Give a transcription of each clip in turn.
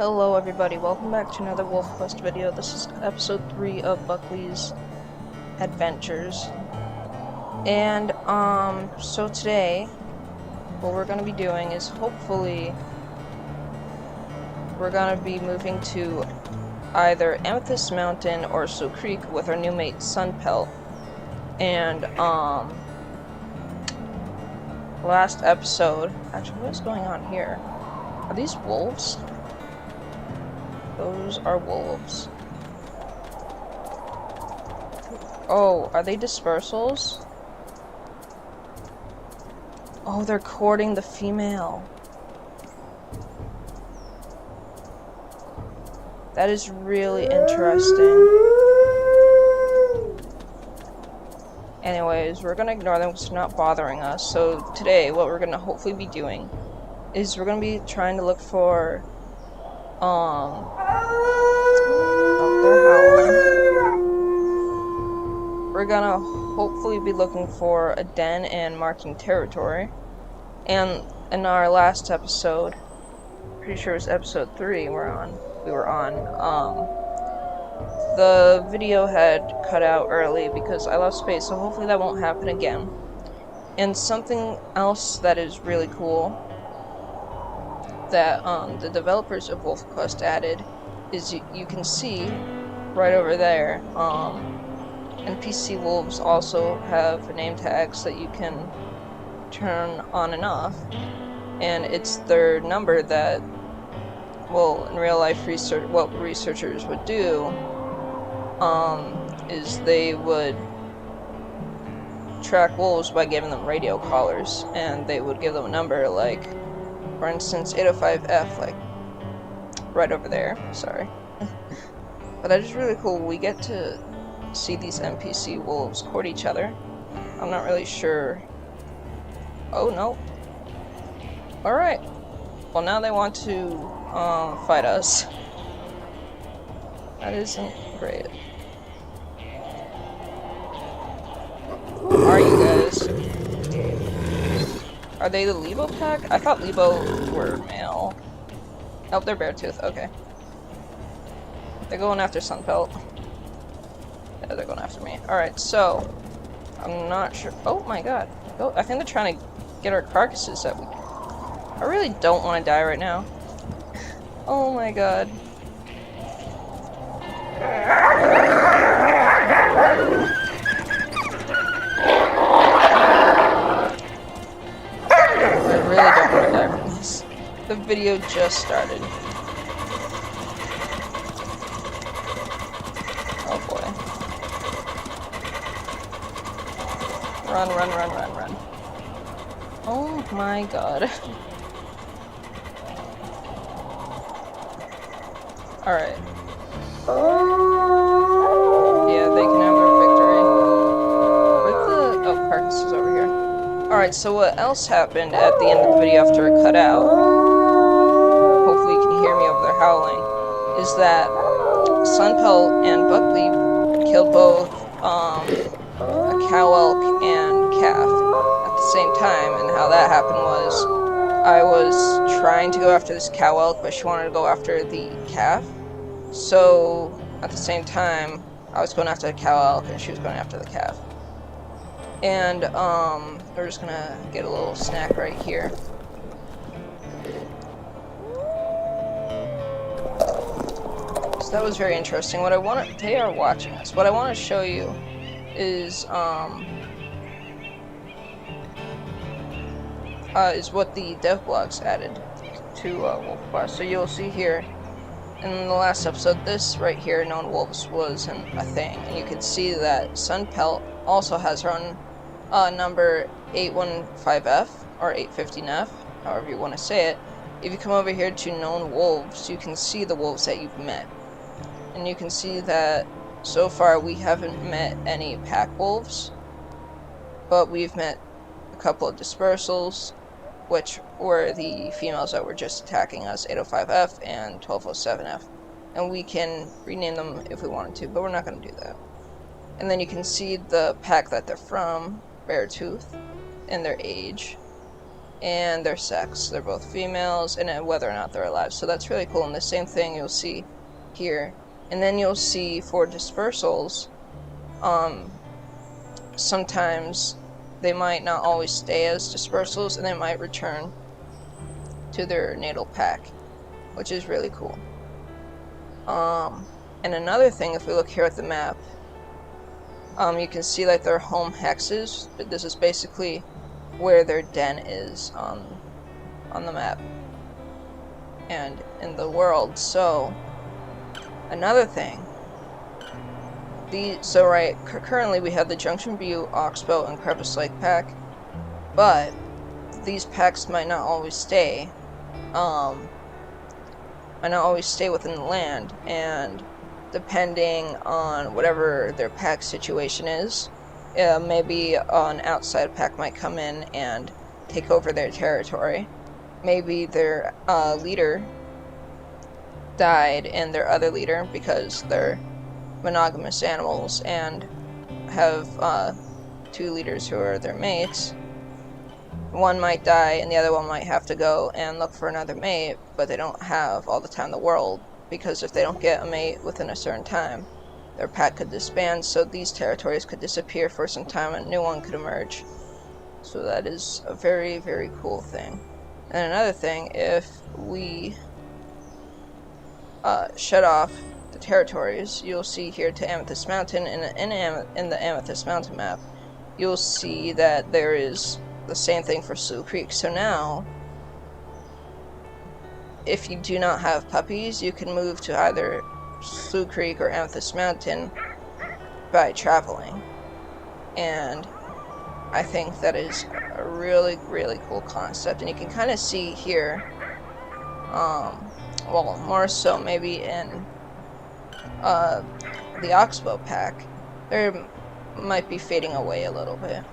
Hello everybody, welcome back to another WolfQuest video. This is episode 3 of Buckley's adventures. And, so today, what we're gonna be doing is hopefully we're gonna be moving to either Amethyst Mountain or Slow Creek with our new mate SunPelt. And, last episode, actually what is going on here? Are these wolves? Those are wolves. Oh, are they dispersals? Oh, they're courting the female. That is really interesting. Anyways, we're gonna ignore them because they're not bothering us. So today, what we're gonna hopefully be doing is we're gonna be trying to look for they're howling. We're gonna hopefully be looking for a den and marking territory. And in our last episode, pretty sure it was episode 3 we were on, the video had cut out early because I lost space, so hopefully that won't happen again. And something else that is really cool that the developers of WolfQuest added is you can see right over there, NPC wolves also have name tags that you can turn on and off, and it's their number that, well, in real life what researchers would do is they would track wolves by giving them radio collars, and they would give them a number, like for instance 805F, like right over there, sorry. But that is really cool. We get to see these NPC wolves court each other. I'm not really sure. Oh no. Alright. Well, now they want to fight us. That isn't great. Who are you guys? Are they the Lebo pack? I thought Lebo were male. Oh, they're Beartooth, okay. They're going after SunPelt. Yeah, they're going after me. Alright, so I'm not sure. Oh my god. Oh, I think they're trying to get our carcasses that we... I really don't want to die right now. Oh my god. I really don't want to die from this. The video just started. Oh boy. Run, run, run, run, run. Oh my god. Alright. Yeah, they can have their victory. Where's the... oh, carcass is over here. Alright, so what else happened at the end of the video after it cut out, hopefully you can hear me over there howling, is that SunPelt and Buckley killed both a cow elk and calf at the same time. And how that happened was I was trying to go after this cow elk, but she wanted to go after the calf. So at the same time, I was going after the cow elk and she was going after the calf. And we're just gonna get a little snack right here. So that was very interesting. What I want to... they are watching us. What I want to show you is what the dev blogs added to WolfQuest. So you'll see here in the last episode, this right here, known wolves, wasn't a thing, and you can see that SunPelt also has her own number 815F or 815F, however you want to say it. If you come over here to known wolves, you can see the wolves that you've met, and you can see that so far we haven't met any pack wolves, but we've met a couple of dispersals, which were the females that were just attacking us, 805F and 1207F. And we can rename them if we wanted to, but we're not going to do that. And then you can see the pack that they're from, Beartooth, and their age. and their sex. They're both females, and whether or not they're alive. So that's really cool. And the same thing you'll see here. And then you'll see for dispersals, sometimes they might not always stay as dispersals, and they might return to their natal pack, which is really cool. And another thing, if we look here at the map, you can see like their home hexes. But this is basically where their den is on the map and in the world. So another thing, currently we have the Junction Butte, Oxbow, and Crevice Lake pack, but these packs might not always stay. Might not always stay within the land, and depending on whatever their pack situation is, maybe an outside pack might come in and take over their territory. Maybe their leader died and their other leader, because they're monogamous animals and have two leaders who are their mates. One might die and the other one might have to go and look for another mate, but they don't have all the time in the world, because if they don't get a mate within a certain time, their pack could disband, so these territories could disappear for some time and a new one could emerge. So that is a very, very cool thing. And another thing, if we shut off the territories, you'll see here to Amethyst Mountain, and in the Amethyst Mountain map, you'll see that there is the same thing for Slough Creek. So now, if you do not have puppies, you can move to either Slough Creek or Amethyst Mountain by traveling. And I think that is a really, really cool concept. And you can kind of see here, well, more so maybe in the Oxbow pack, they might be fading away a little bit.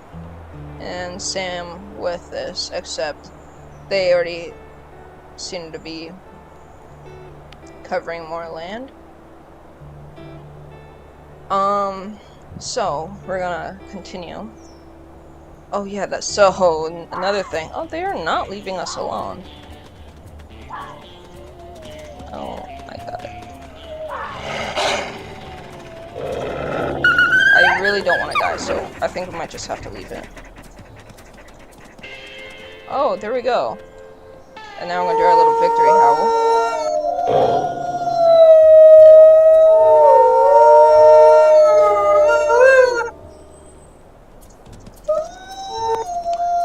And same with this, except they already seem to be covering more land. So we're gonna continue. Oh yeah, that's so another thing. Oh, they are not leaving us alone. Oh, I got it. I really don't want to die, so I think we might just have to leave it. Oh, there we go. And now we're gonna do our little victory howl.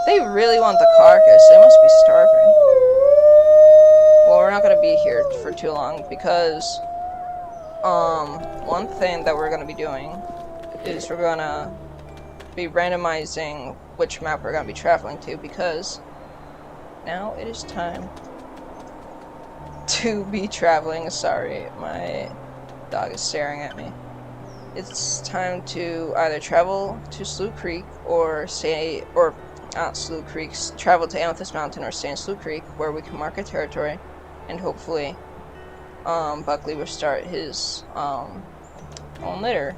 They really want the carcass. They must be starving. Well, we're not gonna be here for too long because one thing that we're gonna be doing is we're gonna be randomizing which map we're gonna be traveling to, because now it is time to be traveling. Sorry, my dog is staring at me. It's time to either travel to Slough Creek or not Slough Creek, travel to Amethyst Mountain or stay in Slough Creek, where we can mark a territory, and hopefully Buckley will start his own litter.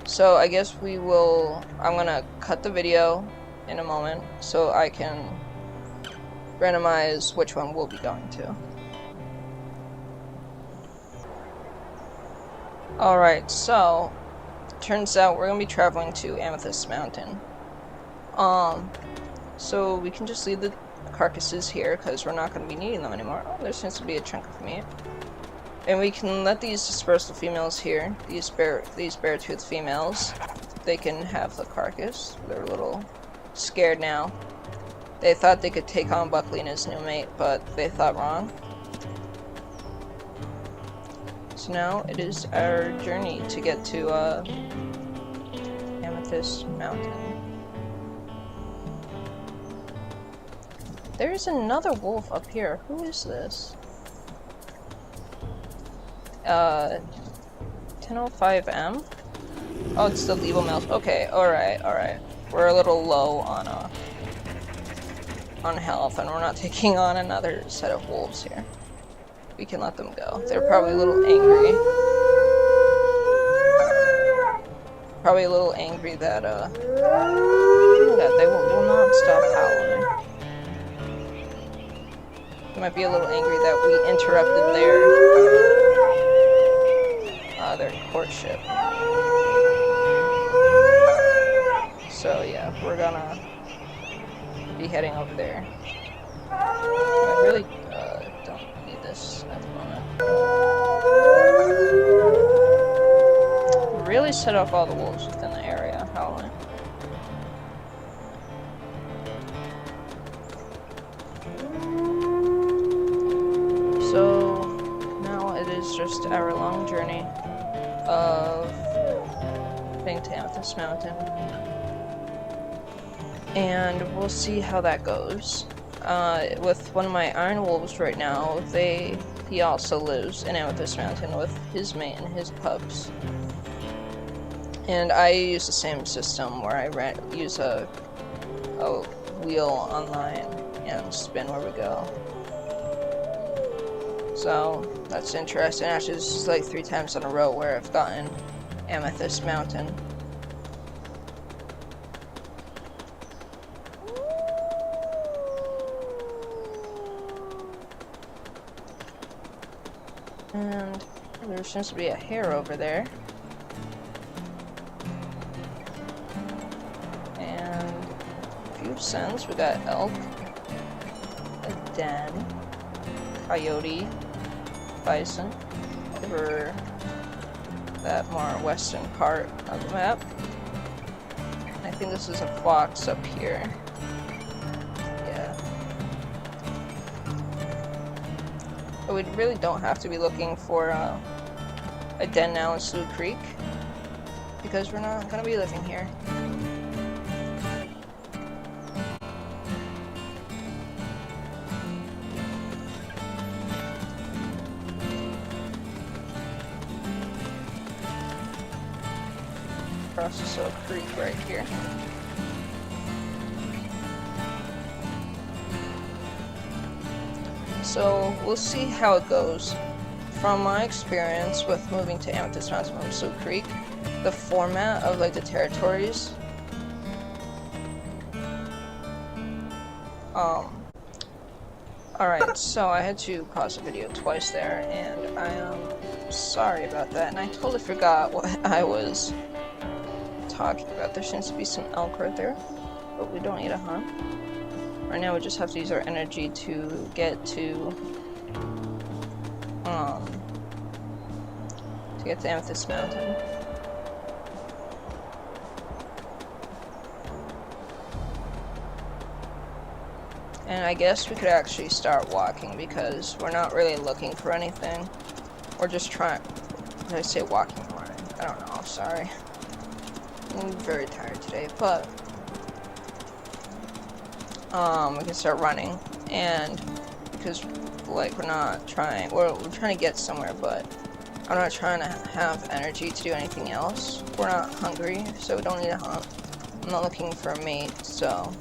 So I guess I'm gonna cut the video in a moment so I can randomize which one we'll be going to. Alright, so turns out we're gonna be traveling to Amethyst Mountain. So we can just leave the carcasses here because we're not gonna be needing them anymore. Oh, there seems to be a chunk of meat. And we can let these dispersal females here, these Beartooth females, they can have the carcass. They're a little scared now. They thought they could take on Buckley and his new mate, but they thought wrong. So now it is our journey to get to Amethyst Mountain. There's another wolf up here. Who is this? 1005M? Oh, it's the Levo males. Okay, alright. We're a little low on health, and we're not taking on another set of wolves here. We can let them go. They're probably a little angry. Probably a little angry that they will not stop howling. They might be a little angry that we interrupted their courtship. So yeah, we're gonna be heading over there. I really don't need this at the moment. Really set off all the wolves within the area howling. So now it is just our long journey of heading to Amethyst Mountain, and we'll see how that goes. With one of my iron wolves right now, he also lives in Amethyst Mountain with his mate and his pups. And I use the same system where I use a wheel online and spin where we go. So that's interesting. Actually, this is like 3 times in a row where I've gotten Amethyst Mountain. And there seems to be a hare over there. And a few scents. We got elk, a den, coyote, bison, over that more western part of the map. I think this is a fox up here. Yeah. But we really don't have to be looking for a den now in Slough Creek, because we're not going to be living here. Across this little creek right here. So we'll see how it goes. From my experience with moving to Amethyst Mountain from Slough Creek, the format of like the territories, alright, so I had to pause the video twice there, and I am sorry about that, and I totally forgot what I was talking about. There seems to be some elk right there, but we don't need a hunt. Right now we just have to use our energy to get to Amethyst Mountain. And I guess we could actually start walking, because we're not really looking for anything. We're just trying. Did I say walking or running? I don't know, I'm sorry. I'm very tired today, but we can start running, and because like we're trying to get somewhere, but I'm not trying to have energy to do anything else. We're not hungry, so we don't need a hunt. I'm not looking for a mate, so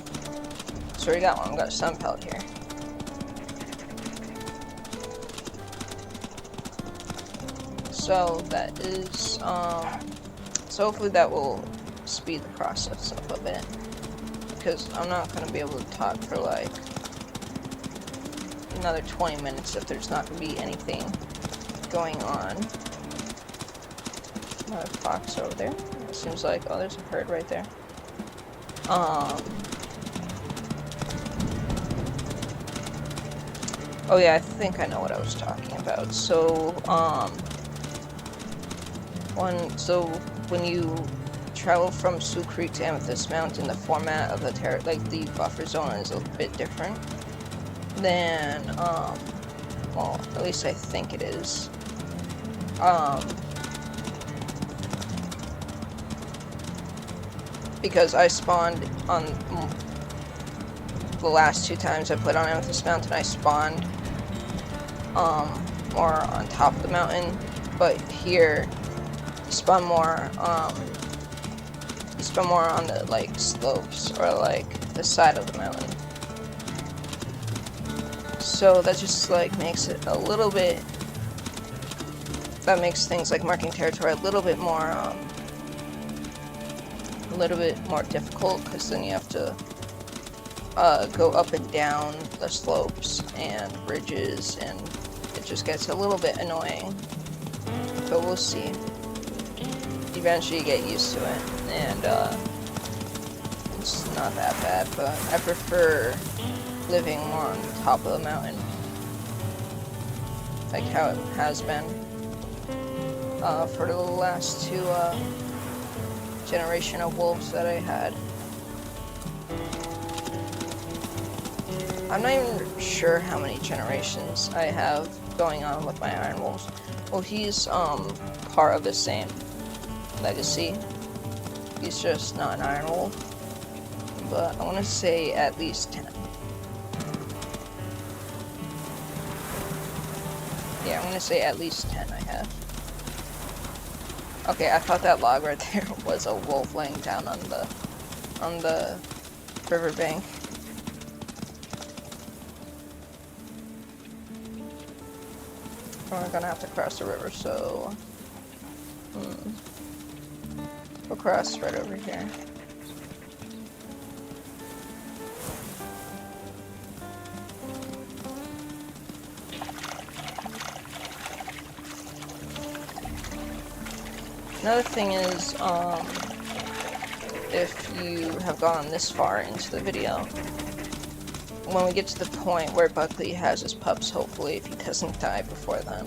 we got one. We got a SunPelt here. So that is so hopefully that will speed the process up a bit, because I'm not going to be able to talk for like another 20 minutes if there's not going to be anything going on. Another fox over there. It seems like, oh, there's a herd right there. Oh yeah, I think I know what I was talking about. So, when you travel from Slough Creek to Amethyst Mountain, the format of the the buffer zone is a bit different than, well, at least I think it is. Because I spawned on the last 2 times I played on Amethyst Mountain, I spawned more on top of the mountain, but here you spawn more on the like slopes or like the side of the mountain. So that just like makes it a little bit, that makes things like marking territory a little bit more difficult, because then you have to go up and down the slopes and ridges, and it just gets a little bit annoying. But we'll see. Eventually you get used to it, and it's not that bad, but I prefer living more on top of the mountain, like how it has been for the last two generation of wolves that I had. I'm not even sure how many generations I have going on with my iron wolves. Well, he's part of the same legacy. He's just not an iron wolf. But I want to say at least 10. Yeah, I'm going to say at least 10 I have. Okay, I thought that log right there was a wolf laying down on the riverbank. We're gonna have to cross the river, so we'll cross right over here. Another thing is, if you have gone this far into the video, when we get to the point where Buckley has his pups, hopefully, if he doesn't die before then,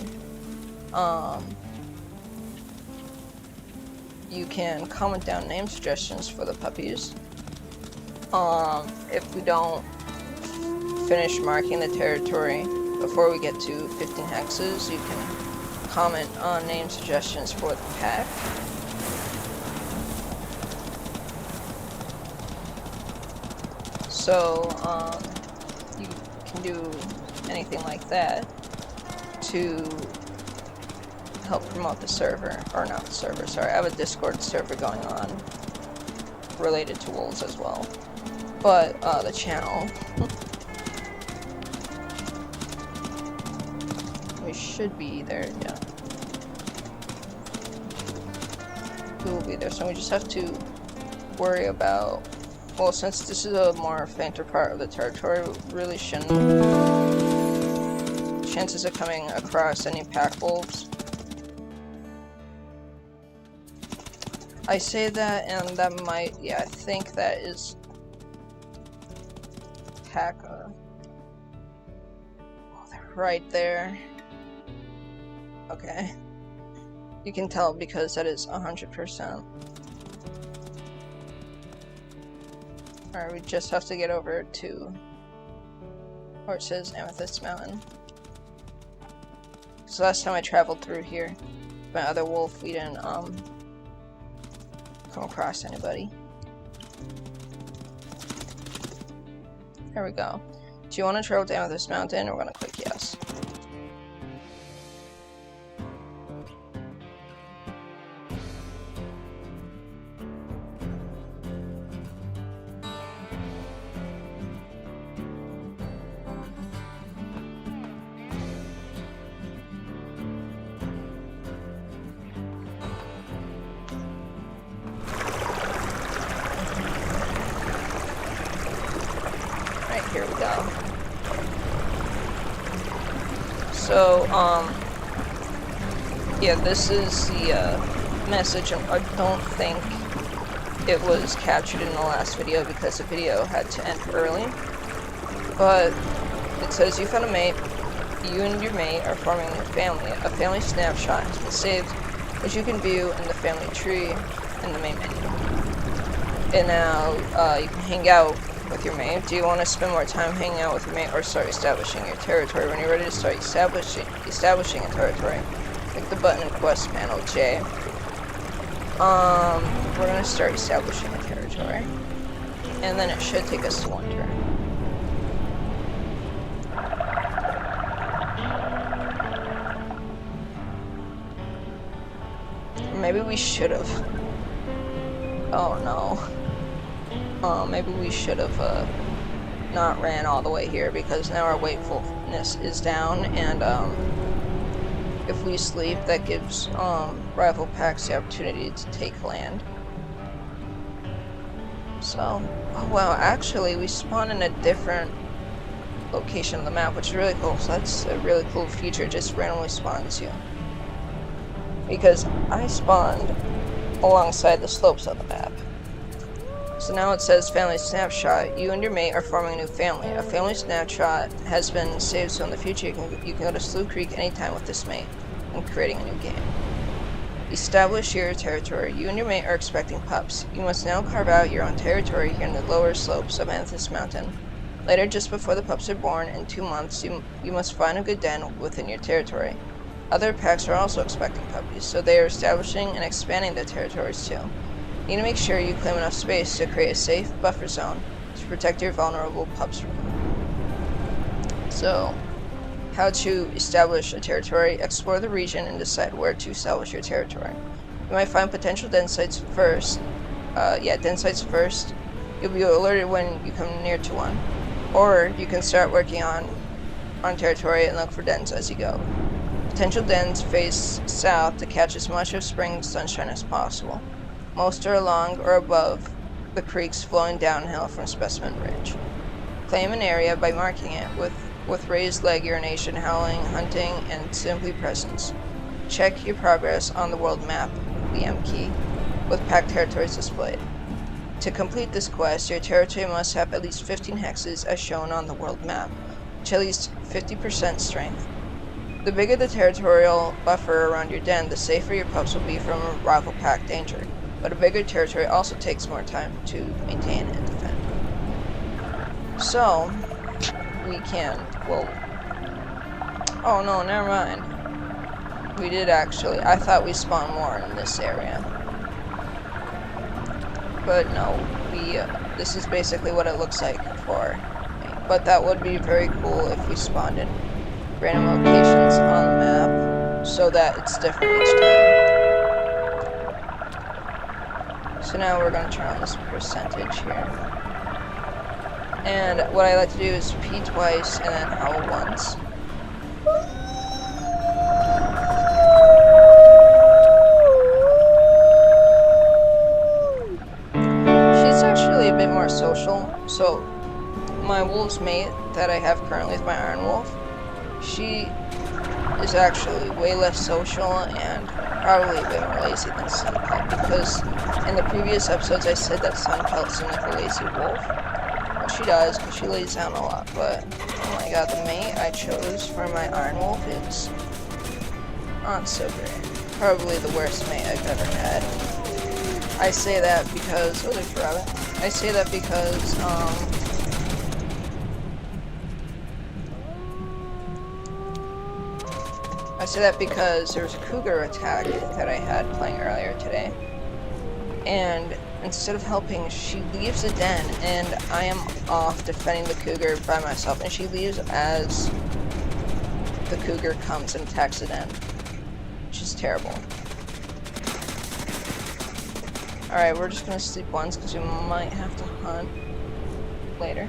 you can comment down name suggestions for the puppies. If we don't finish marking the territory before we get to 15 hexes, you can comment on name suggestions for the pack. So, you can do anything like that to help promote the server, or not the server, sorry, I have a Discord server going on related to wolves as well, but the channel. We should be there, yeah. We will be there, so we just have to worry about, well, since this is a more fainter part of the territory, we really shouldn't. Chances of coming across any pack wolves. I say that, and that might, yeah, I think that is pack, oh, they're right there. Okay. You can tell because that is 100%. Alright, we just have to get over to where it says Amethyst Mountain. So last time I traveled through here, my other wolf, we didn't come across anybody. There we go. Do you want to travel to Amethyst Mountain? We're gonna click yes. Here we go. So, yeah, this is the message. I don't think it was captured in the last video because the video had to end early. But it says you found a mate. You and your mate are forming a family. A family snapshot has been saved, which you can view in the family tree in the main menu. And now you can hang out with your mate. Do you want to spend more time hanging out with your mate or start establishing your territory? When you're ready to start establishing a territory, click the button in Quest panel J. We're gonna start establishing a territory, and then it should take us to one turn. Maybe we should have. Oh no. Maybe we should have not ran all the way here, because now our wakefulness is down, and if we sleep, that gives rival packs the opportunity to take land. So, oh wow, actually we spawn in a different location on the map, which is really cool. So that's a really cool feature, just randomly spawns you. Because I spawned alongside the slopes of the map. So now it says family snapshot. You and your mate are forming a new family. A family snapshot has been saved, so in the future you can go to Slough Creek anytime with this mate and creating a new game. Establish your territory. You and your mate are expecting pups. You must now carve out your own territory here in the lower slopes of Amethyst Mountain. Later, just before the pups are born, in 2 months, you must find a good den within your territory. Other packs are also expecting puppies, so they are establishing and expanding their territories too. You need to make sure you claim enough space to create a safe buffer zone to protect your vulnerable pups from them. So, how to establish a territory. Explore the region and decide where to establish your territory. You might find potential den sites first. Den sites first. You'll be alerted when you come near to one. Or you can start working on territory and look for dens as you go. Potential dens face south to catch as much of spring sunshine as possible. Most are along or above the creeks flowing downhill from Specimen Ridge. Claim an area by marking it with raised leg urination, howling, hunting, and simply presence. Check your progress on the world map, the M key, with packed territories displayed. To complete this quest, your territory must have at least 15 hexes as shown on the world map, which at least 50% strength. The bigger the territorial buffer around your den, the safer your pups will be from a rival pack danger. But a bigger territory also takes more time to maintain and defend. So, we can, oh no, never mind. We did actually, I thought we spawned more in this area. But no, this is basically what it looks like for me. But that would be very cool if we spawned in random locations on the map, so that it's different each time. So now we're going to turn on this percentage here. And what I like to do is pee twice and then howl once. She's actually a bit more social. So my wolf's mate that I have currently with my iron wolf, she is actually way less social and probably a bit more lazy than SunPelt, because in the previous episodes I said that SunPelt seemed like a lazy wolf. Well, she does, because she lays down a lot, but oh my god, the mate I chose for my iron wolf is not so great. Probably the worst mate I've ever had. I say that because, oh, there's a rabbit. I say that because, there was a cougar attack that I had playing earlier today. And instead of helping, she leaves the den, and I am off defending the cougar by myself. And she leaves as the cougar comes and attacks the den, which is terrible. Alright, we're just gonna sleep once because we might have to hunt later.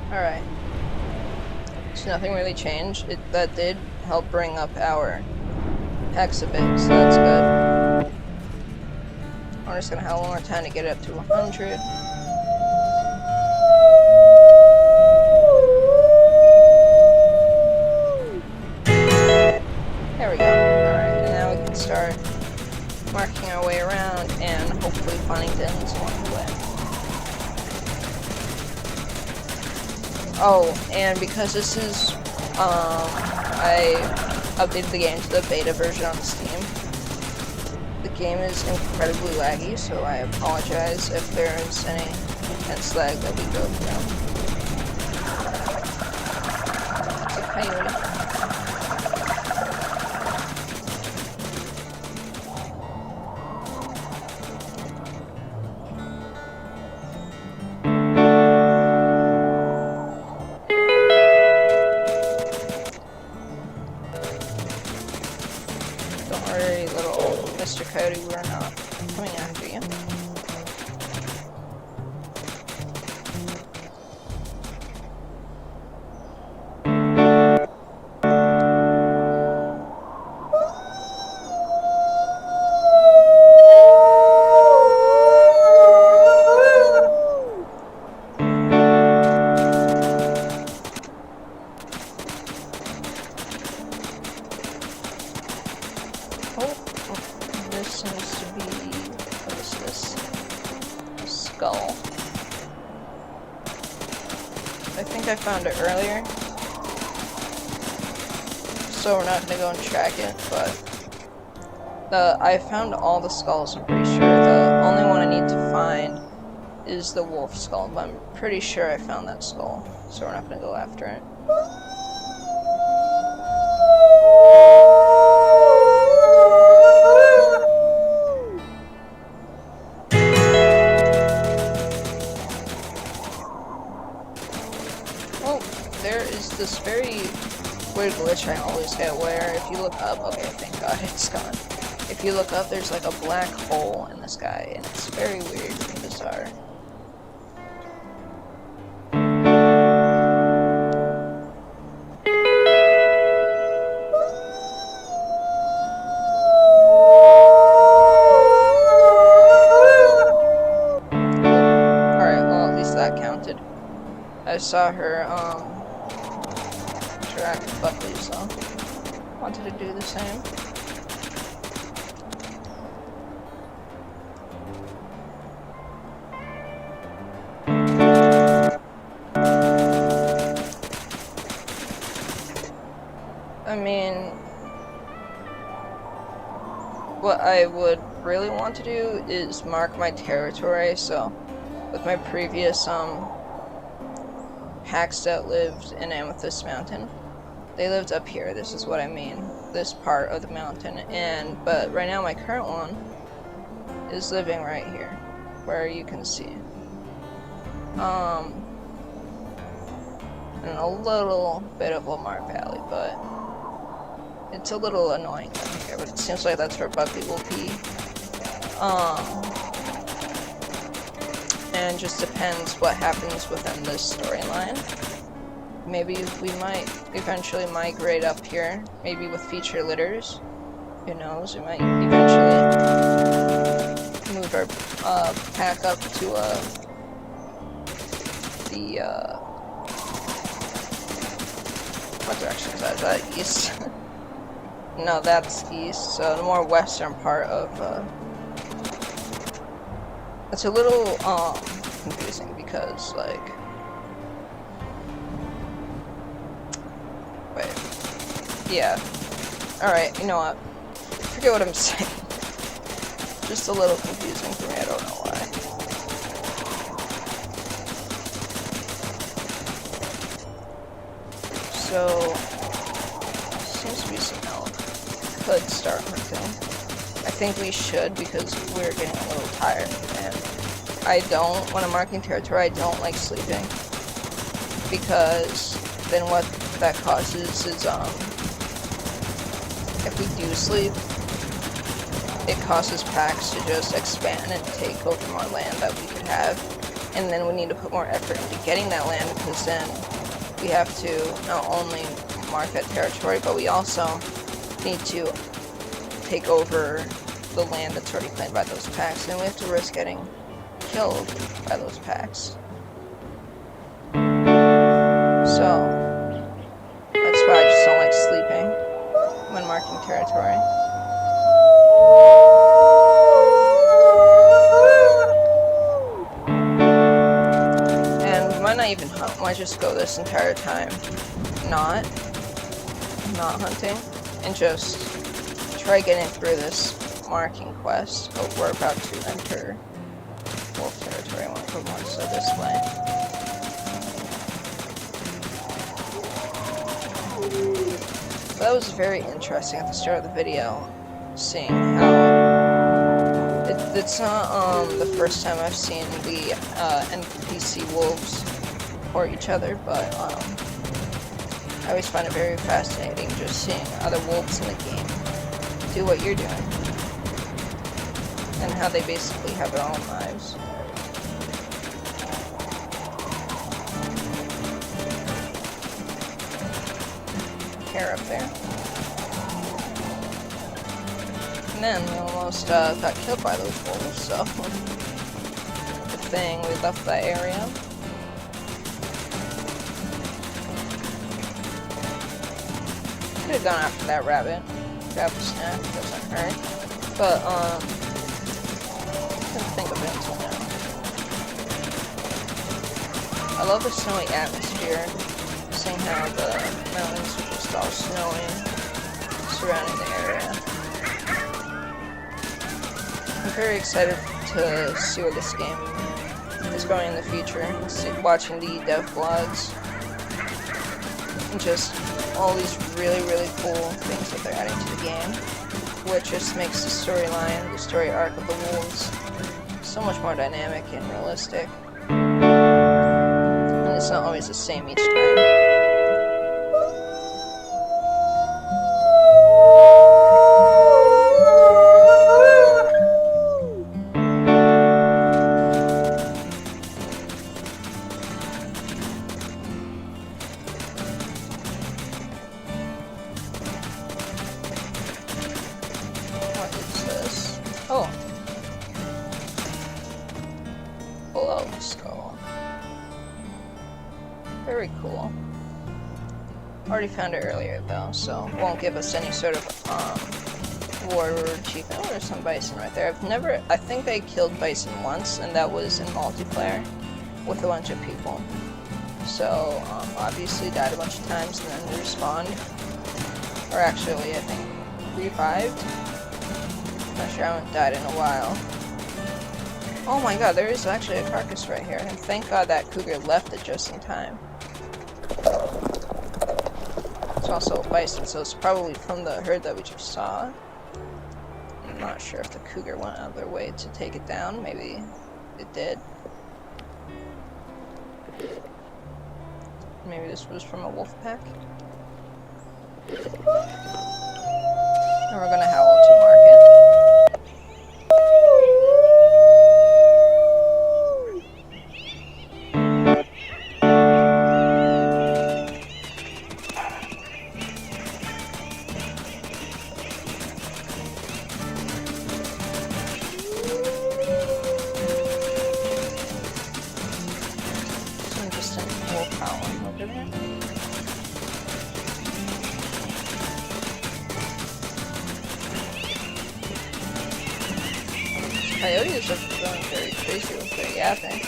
Alright. So nothing really changed. That did help bring up our hex a bit, so that's good. I'm just gonna have one more time to get it up to 100. There we go. Alright, and now we can start marking our way around and hopefully finding dens along the way. Oh, and because this is, I updated the game to the beta version on Steam. The game is incredibly laggy, so I apologize if there's any intense lag that we go through. It's a coyote. coyote, we're not coming after you. This seems to be, what is this? A skull. I think I found it earlier. So we're not gonna go and track it, but I found all the skulls, I'm pretty sure. The only one I need to find is the wolf skull, but I'm pretty sure I found that skull. So we're not gonna go after it. This very weird glitch I always get where if you look up, okay, thank God it's gone. If you look up, there's like a black hole in the sky, and it's very weird and bizarre. Alright, well, at least that counted. I saw her, interact with Buckley, so wanted to do the same. I mean, what I would really want to do is mark my territory, so with my previous packs that lived in Amethyst Mountain, they lived up here. This is what I mean, this part of the mountain. But right now my current one is living right here, where you can see. In a little bit of Lamar Valley, but it's a little annoying down here, but it seems like that's where Buckley will be. And just depends what happens within this storyline. Maybe we might eventually migrate up here, maybe with feature litters. Who knows, we might eventually move our pack up to what direction is that? Is that east? No, that's east, so the more western part of it's a little confusing because, like, wait, yeah, alright, you know what, forget what I'm saying. Just a little confusing for me, I don't know why. So seems to be some elk. Could start hunting. I think we should, because we're getting a little tired, and I don't, when I'm marking territory, I don't like sleeping, because then what that causes is, if we do sleep, it causes packs to just expand and take over more land that we could have, and then we need to put more effort into getting that land, because then we have to not only mark that territory, but we also need to take over the land that's already claimed by those packs, and we have to risk getting killed by those packs. So that's why I just don't like sleeping when marking territory. And we might not even hunt, we might just go this entire time not hunting and just try getting through this marking quest, but we're about to enter wolf territory. I want to put more so this way. That was very interesting at the start of the video, seeing how it's not the first time I've seen the NPC wolves or each other, but I always find it very fascinating just seeing other wolves in the game do what you're doing. and how they basically have their own lives. Hair up there. And then we almost got killed by those wolves, so good thing we left that area. Could have gone after that rabbit. Grab a snack, doesn't hurt. But, couldn't think of it until now. I love the snowy atmosphere, seeing how the mountains are just all snowy surrounding the area. I'm very excited to see where this game is going in the future. Watching the dev vlogs and just all these really cool things that they're adding to the game, which just makes the storyline, the story arc of the wolves so much more dynamic and realistic. And it's not always the same each time. Oh. Below skull. Very cool. Already found it earlier though, so it won't give us any sort of reward or achievement. Oh, there's some bison right there. I think I killed bison once, and that was in multiplayer with a bunch of people. So obviously died a bunch of times and then respawned. Or actually I think revived. Not sure, I haven't died in a while. Oh my god, there is actually a carcass right here, and thank god that cougar left it just in time. It's also a bison, so it's probably from the herd that we just saw. I'm not sure if the cougar went out of their way to take it down. Maybe it did. Maybe this was from a wolf pack. And we're gonna howl to market. Coyotes are going very crazy with their yapping.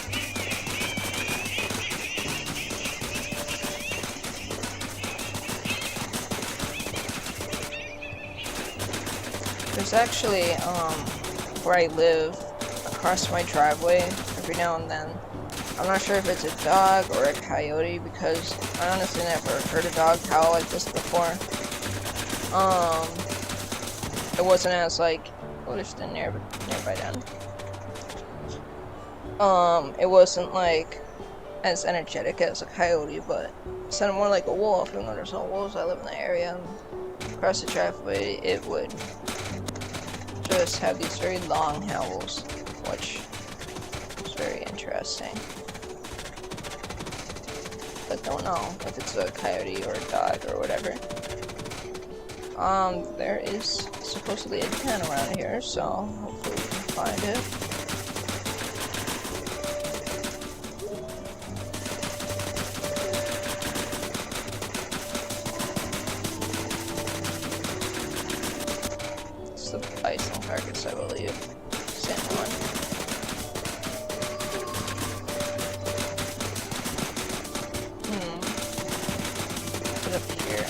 There's actually, where I live, across my driveway, every now and then. I'm not sure if it's a dog or a coyote, because I honestly never heard a dog howl like this before. It wasn't as, like, well, they're still nearby then. It wasn't like as energetic as a coyote, but it sounded more like a wolf. And when there's no wolves, I live in the area. And across the driveway, it would just have these very long howls, which is very interesting. But don't know if it's a coyote or a dog or whatever. There is supposedly a den around here, so hopefully we can find it. It's the bison carcass, I believe. Same one. Put it up here.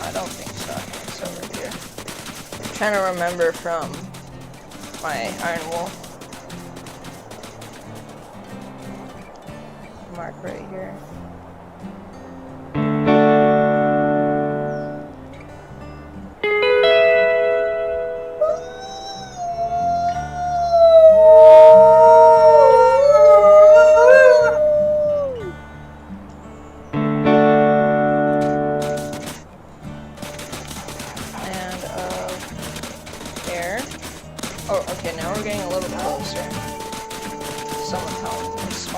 I don't think so. It's over here. I'm trying to remember from my Iron Wolf. Mark right here.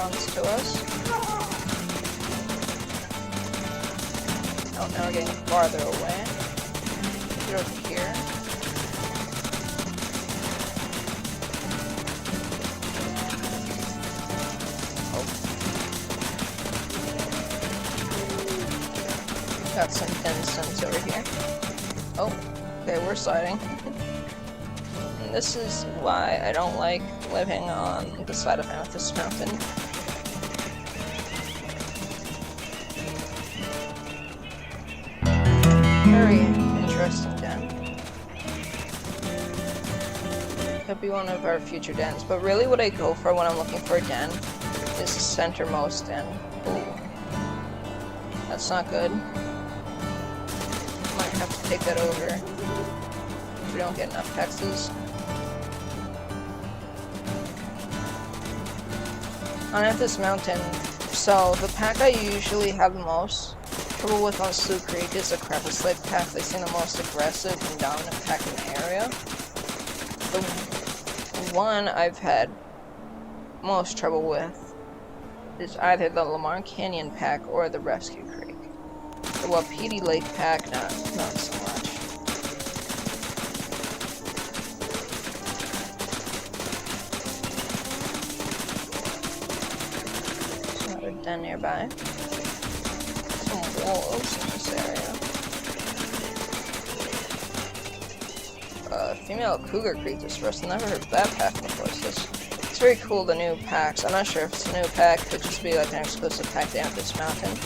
spawns to us. Oh, now we're getting farther away. Get over here. Got some incense over here. Oh, okay, we're sliding. And this is why I don't like living on the side of Amethyst Mountain. Very interesting den. Could be one of our future dens, but really what I go for when I'm looking for a den is the centermost den. Ooh. That's not good. Might have to take that over if we don't get enough hexes. On Amethyst Mountain, so the pack I usually have the most trouble with on Slough Creek is the Crevice Lake pack. They seem the most aggressive and dominant pack in the area. The one I've had most trouble with is either the Lamar Canyon pack or the Rescue Creek. The Wapiti Lake pack, not so much. There's another den nearby. Some wolves in this area. Female Cougar Creek this first. I've never heard of that pack before. So it's very cool, the new packs. I'm not sure if it's a new pack, it could just be like an exclusive pack to Amethyst Mountain,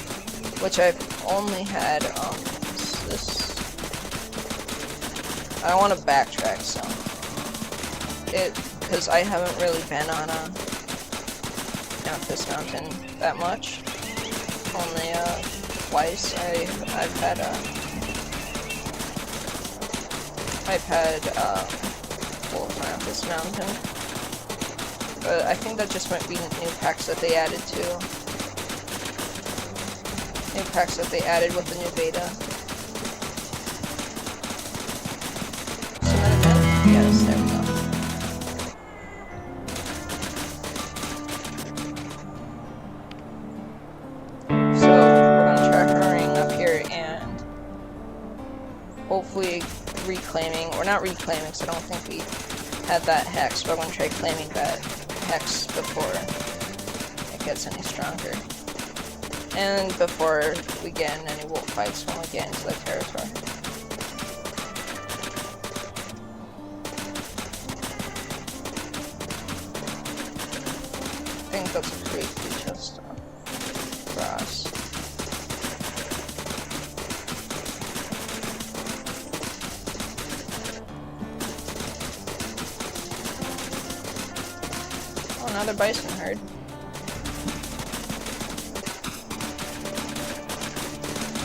which I've only had, this, I don't want to backtrack some, because I haven't really been on Amethyst Mountain that much, only, twice. I've had wolves on Amethyst Mountain, but I think that just might be new packs that they added too. New packs that they added with the new beta. Submit event? Yes, there we go. So, we're gonna try hurrying up here and hopefully reclaiming, or not reclaiming, because I don't think we had that hex, but I'm gonna try claiming that hex before it gets any stronger. And before we get in any wolf fights when we get into the territory. I think that's a creek we just crossed. Oh, another bison herd.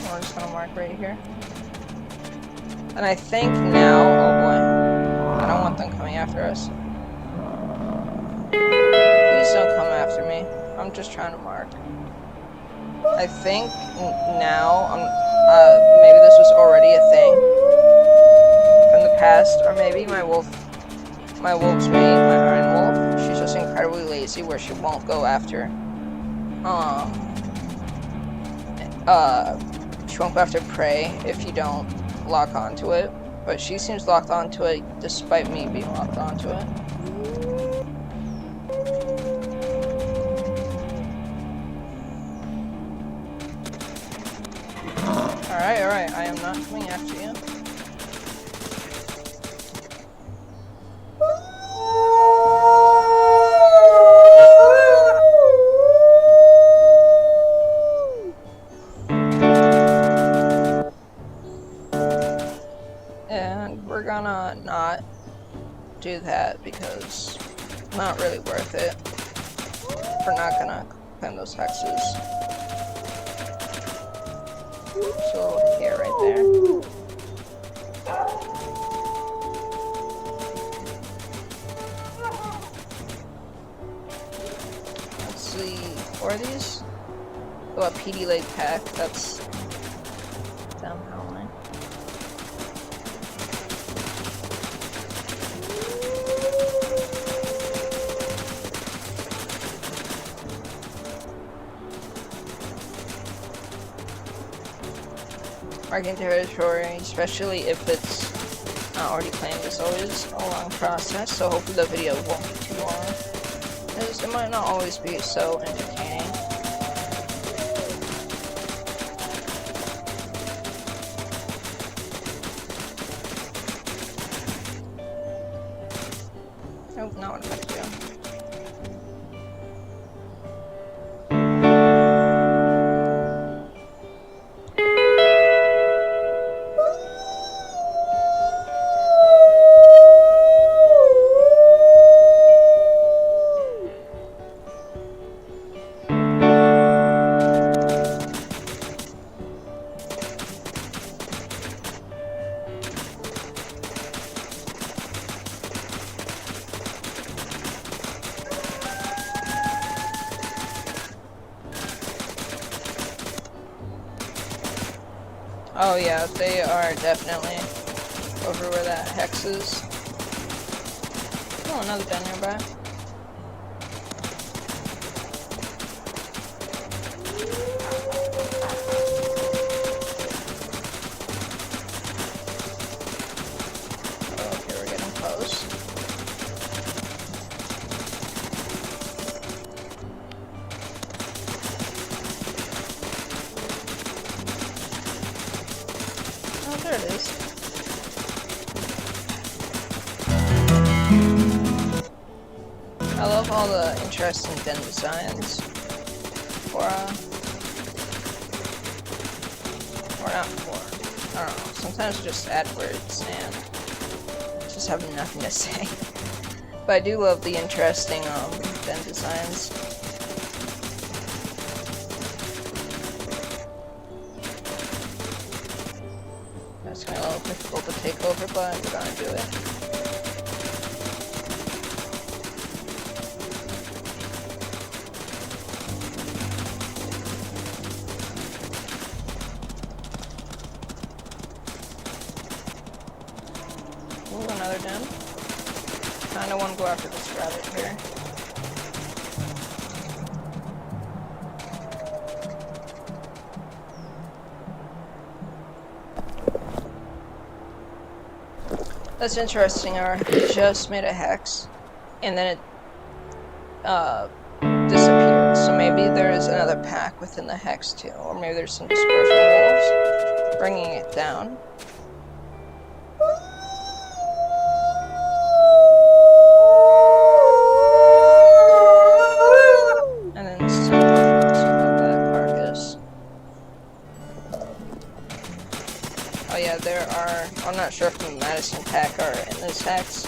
We're just gonna mark right here. And I think now, oh boy, I don't want them coming after us. Please don't come after me. I'm just trying to mark. I think now, maybe this was already a thing from the past, or maybe my wolf's mate, my iron wolf, she's just incredibly lazy where she won't go after, she won't go after prey if you don't lock onto it, but she seems locked onto it despite me being locked onto it. Alright, I am not coming after you. Gonna not do that because it's not really worth it. We're not gonna claim those hexes. So here, right there. Let's see, what are these? Oh, a PD Lake pack. That's them howling. Marking territory, especially if it's not already claimed, is always a long process, so hopefully the video won't be too long, because it might not always be so entertaining. Oh, not what I'm about to do. Oh yeah, they are definitely over where that hex is. Oh, another den nearby. Okay, we're getting close. Oh, there it is. I love all the interesting den designs for, or not for, I don't know, sometimes just add words and just have nothing to say. But I do love the interesting, den designs. It's gonna be a little difficult to take over, but we're gonna do it. Ooh, another den. Kinda wanna go after this rabbit here. That's interesting, I just made a hex, and then it, disappeared, so maybe there is another pack within the hex too, or maybe there's some dispersion wolves bringing it down. And then someone about that carcass. Oh yeah, there are, I'm not sure if the Madison pack are in this hex.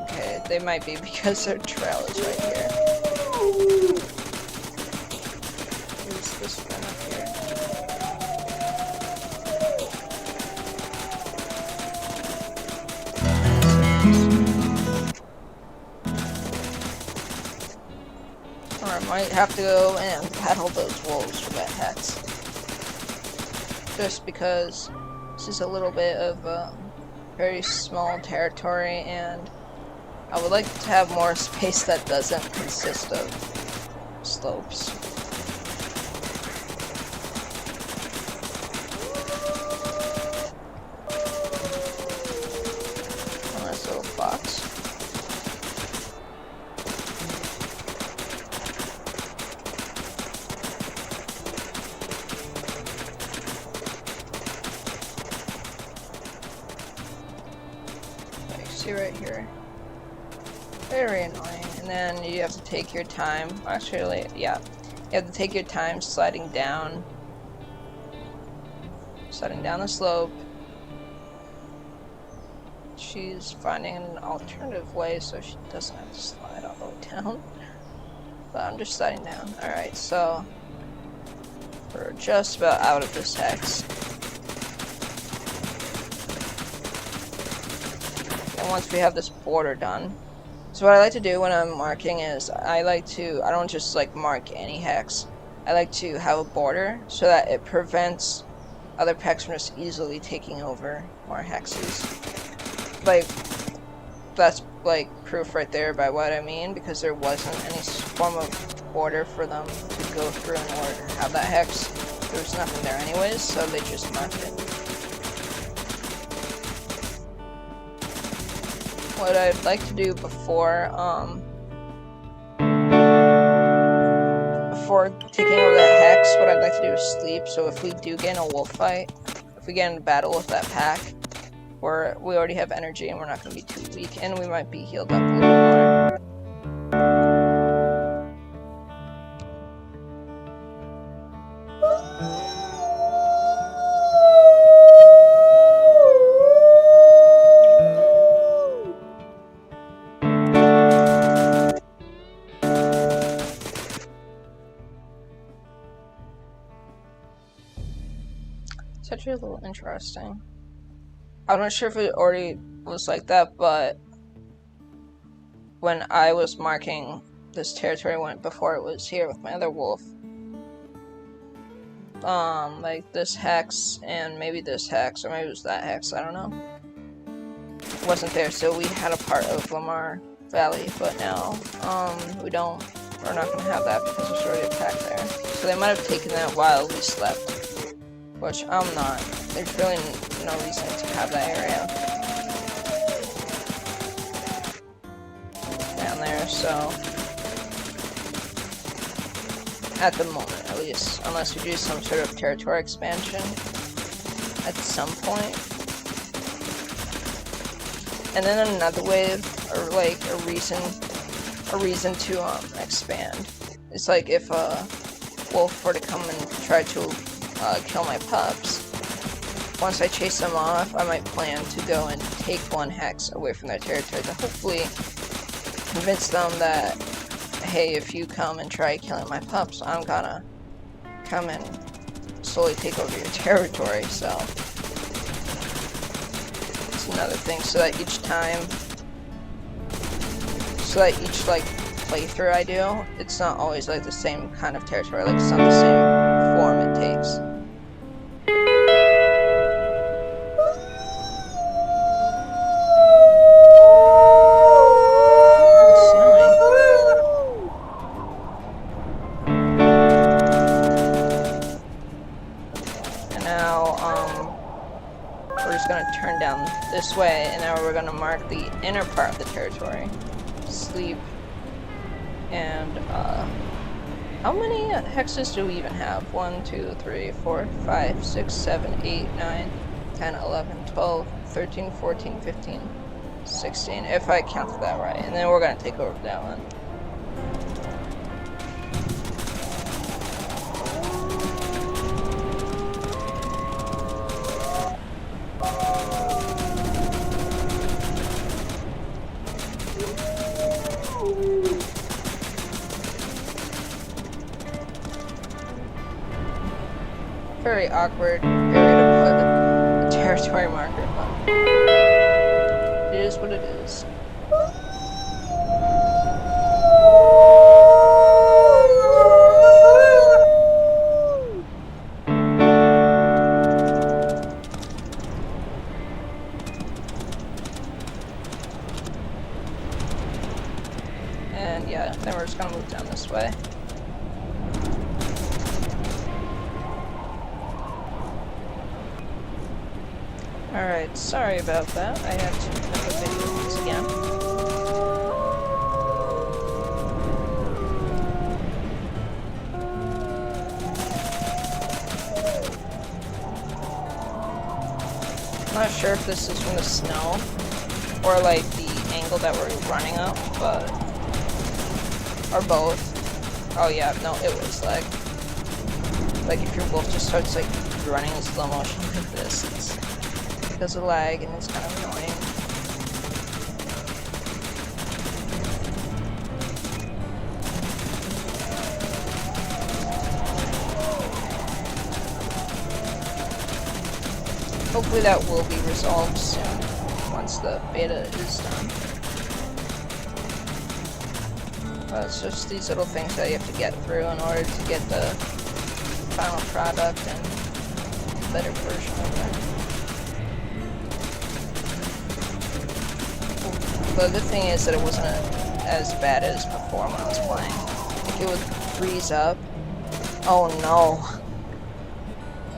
Okay, they might be because their trail is right here. Who's this one up here? Or I might have to go and battle those wolves for that hex. Just because this is a little bit of very small territory, and I would like to have more space that doesn't consist of slopes. Oh, nice little fox. See right here. Very annoying. And then you have to take your time. Actually, yeah. You have to take your time sliding down the slope. She's finding an alternative way so she doesn't have to slide all the way down. But I'm just sliding down. Alright, so we're just about out of this hex. Once we have this border done. So what I like to do when I'm marking is I don't just like mark any hex. I like to have a border so that it prevents other packs from just easily taking over more hexes. Like, that's like proof right there by what I mean, because there wasn't any form of border for them to go through in order to have that hex. There's nothing there anyways, so they just marked it. What I'd like to do before taking over that hex, what I'd like to do is sleep, so if we do get in a wolf fight, if we get in a battle with that pack, we already have energy and we're not going to be too weak, and we might be healed up a little more. It's actually a little interesting. I'm not sure if it already was like that, but when I was marking this territory before it was here with my other wolf, like this hex and maybe this hex, or maybe it was that hex, I don't know. It wasn't there, so we had a part of Lamar Valley, but now, we're not gonna have that because there's already a pack there. So they might have taken that while we slept. Which I'm not. There's really no reason to have that area down there, so at the moment at least, unless we do some sort of territory expansion at some point. And then another wave, or like a reason to expand. It's like if a wolf were to come and try to kill my pups. Once I chase them off, I might plan to go and take one hex away from their territory to hopefully convince them that, hey, if you come and try killing my pups, I'm gonna come and slowly take over your territory. So it's another thing, so that each like playthrough I do, it's not always like the same kind of territory, like it's not the same form it takes. And now, we're just gonna turn down this way, and now we're gonna mark the inner part of the territory. Sleep. And, how many hexes do we even have? 1, 2, 3, 4, 5, 6, 7, 8, 9, 10, 11, 12, 13, 14, 15, 16, if I counted that right. And then we're gonna take over that one. Very awkward area to put a territory marker, but it is what it is. And yeah, then we're just gonna move down this way. Alright, sorry about that. I had to make a video once again. I'm not sure if this is from the snow or like the angle that we're running up, but or both. Oh yeah, no, it was like if your wolf just starts like running in slow motion like this, it's because of lag, and it's kind of annoying. Hopefully that will be resolved soon, once the beta is done. But it's just these little things that you have to get through in order to get the final product and a better version of it. The good thing is that it wasn't as bad as before when I was playing. Like freeze up. Oh no.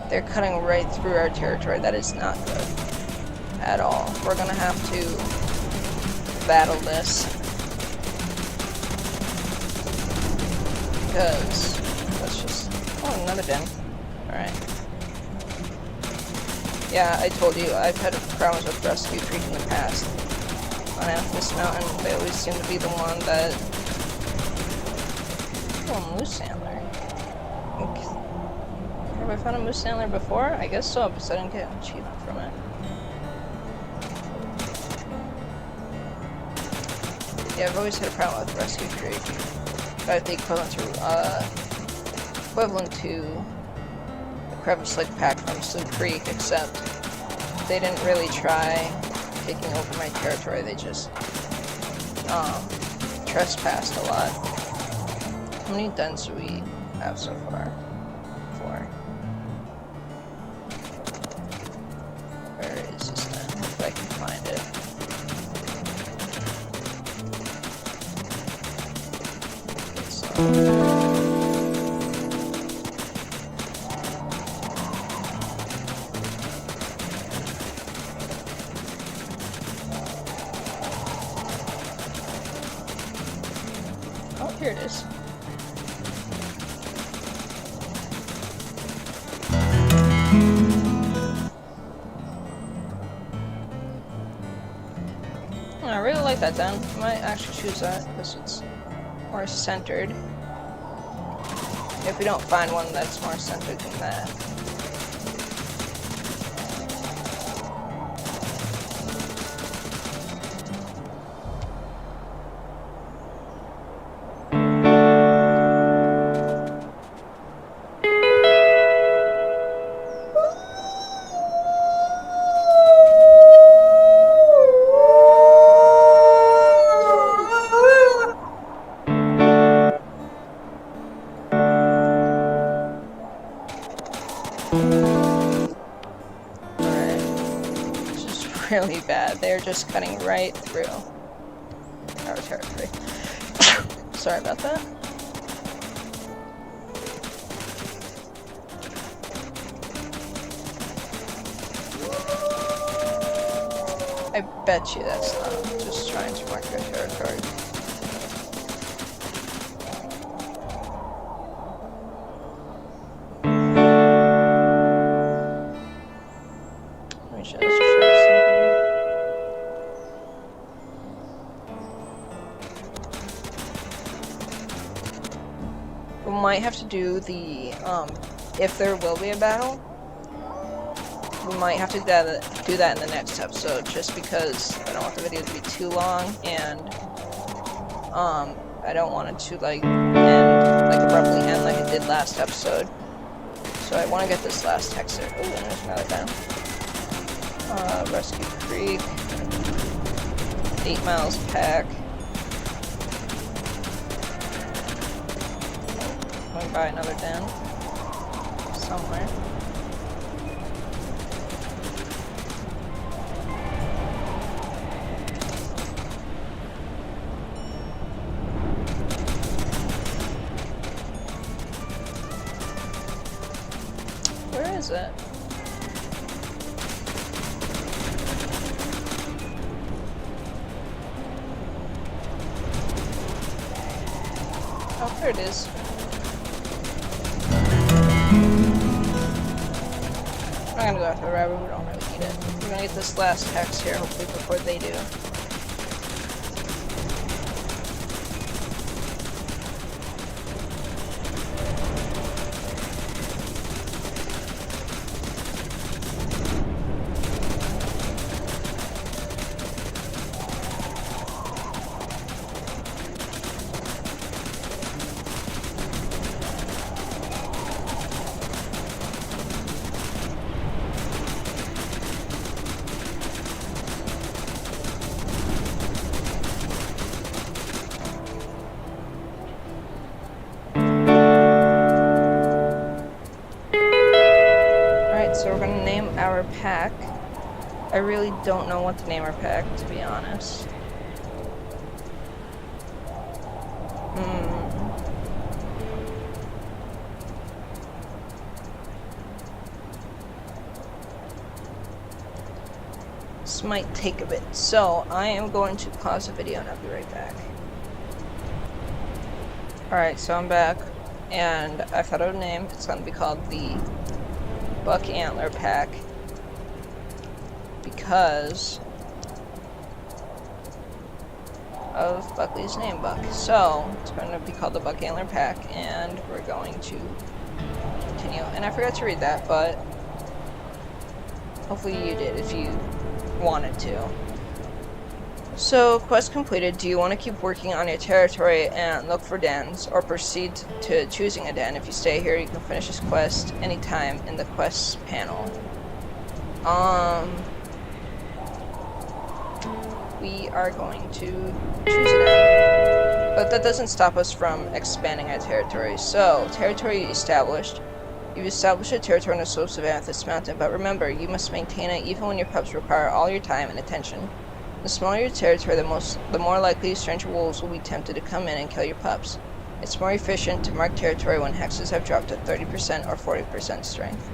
They're cutting right through our territory. That is not good at all. We're gonna have to battle this. Because let's just... Oh, another den. Alright. Yeah, I told you, I've had problems with Rescue Creek in the past. On Amethyst Mountain, they always seem to be the one that... Oh, moose antler. Have I found a moose antler before? I guess so, because I didn't get an achievement from it. Yeah, I've always had a problem with Rescue Creek. About the equivalent to the Crevice Lake Pack from Slough Creek, except they didn't really try taking over my territory. They just trespassed a lot. How many dens do we have so far? 4. Where is this den? If I can find it. Oh, here it is. I really like that den. I might actually choose that because it's more centered. If we don't find one that's more centered than that. Really bad. They're just cutting right through our territory. Sorry about that. I bet you that's not just trying to mark our territory. Let me show this. We might have to do the, if there will be a battle, we might have to do that in the next episode, just because I don't want the video to be too long, and, I don't want it to, like, abruptly end like it did last episode. So I want to get this last text there. Ooh, and there's another down. Rescue Creek. 8 miles pack. Going by another den somewhere. Where is it? Oh, there it is. I'm not gonna go after the rabbit, we don't really need it. We're gonna get this last hex here, hopefully before they do. So we're gonna name our pack. I really don't know what to name our pack, to be honest. this might take a bit, so I am going to pause the video and I'll be right back. Alright, so I'm back, and I thought of a name. It's going to be called the Buck Antler Pack, because of Buckley's name, Buck. So it's going to be called the Buck Antler Pack, and we're going to continue. And I forgot to read that, but hopefully you did if you wanted to. So, quest completed. Do you want to keep working on your territory and look for dens, or proceed to choosing a den? If you stay here, you can finish this quest anytime in the quests panel. We are going to choose a den. But that doesn't stop us from expanding our territory. So, territory established. You've established a territory on the slopes of Amethyst Mountain, but remember, you must maintain it even when your pups require all your time and attention. The smaller your territory, the more likely stranger wolves will be tempted to come in and kill your pups. It's more efficient to mark territory when hexes have dropped to 30% or 40% strength.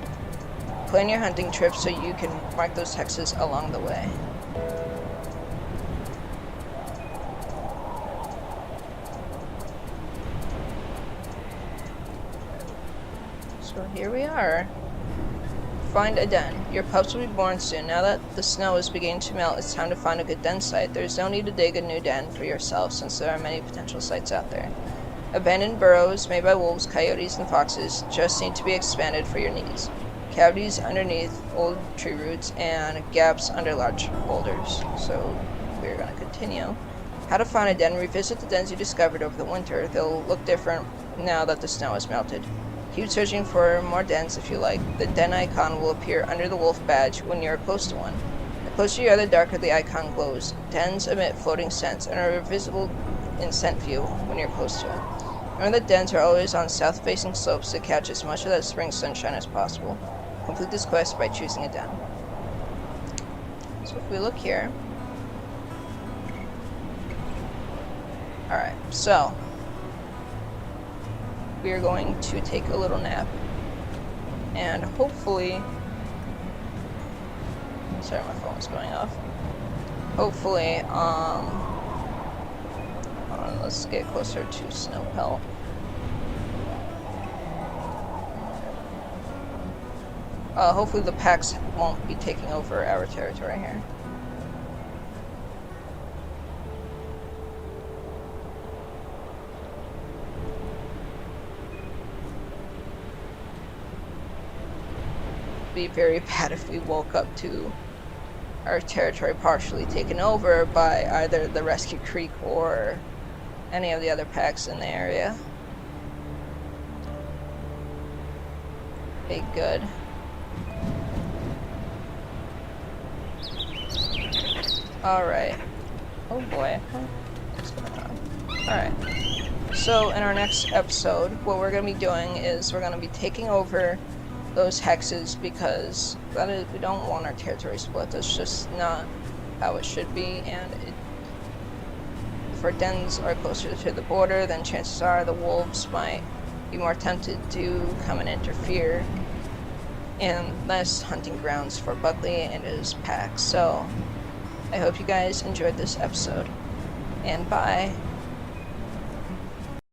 Plan your hunting trips so you can mark those hexes along the way. So here we are. Find a den. Your pups will be born soon. Now that the snow is beginning to melt, it's time to find a good den site. There's no need to dig a new den for yourself, since there are many potential sites out there. Abandoned burrows made by wolves, coyotes, and foxes just need to be expanded for your needs. Cavities underneath old tree roots and gaps under large boulders. So we're going to continue. How to find a den. Revisit the dens you discovered over the winter. They'll look different now that the snow has melted. Keep searching for more dens if you like. The den icon will appear under the wolf badge when you're close to one. The closer you are, the darker the icon glows. Dens emit floating scents and are visible in scent view when you're close to it. Remember that dens are always on south-facing slopes to catch as much of that spring sunshine as possible. Complete this quest by choosing a den. So if we look here... Alright, so... we are going to take a little nap, and hopefully, sorry, my phone's going off. Hopefully, hold on, let's get closer to SunPelt. Hopefully the packs won't be taking over our territory here. Be very bad if we woke up to our territory partially taken over by either the Rescue Creek or any of the other packs in the area. Okay, good. Alright. Oh boy. What's going on? Alright. So in our next episode, what we're going to be doing is we're going to be taking over those hexes, because we don't want our territory split. That's just not how it should be, and if our dens are closer to the border, then chances are the wolves might be more tempted to come and interfere, and less hunting grounds for Buckley and his pack. So I hope you guys enjoyed this episode, and bye.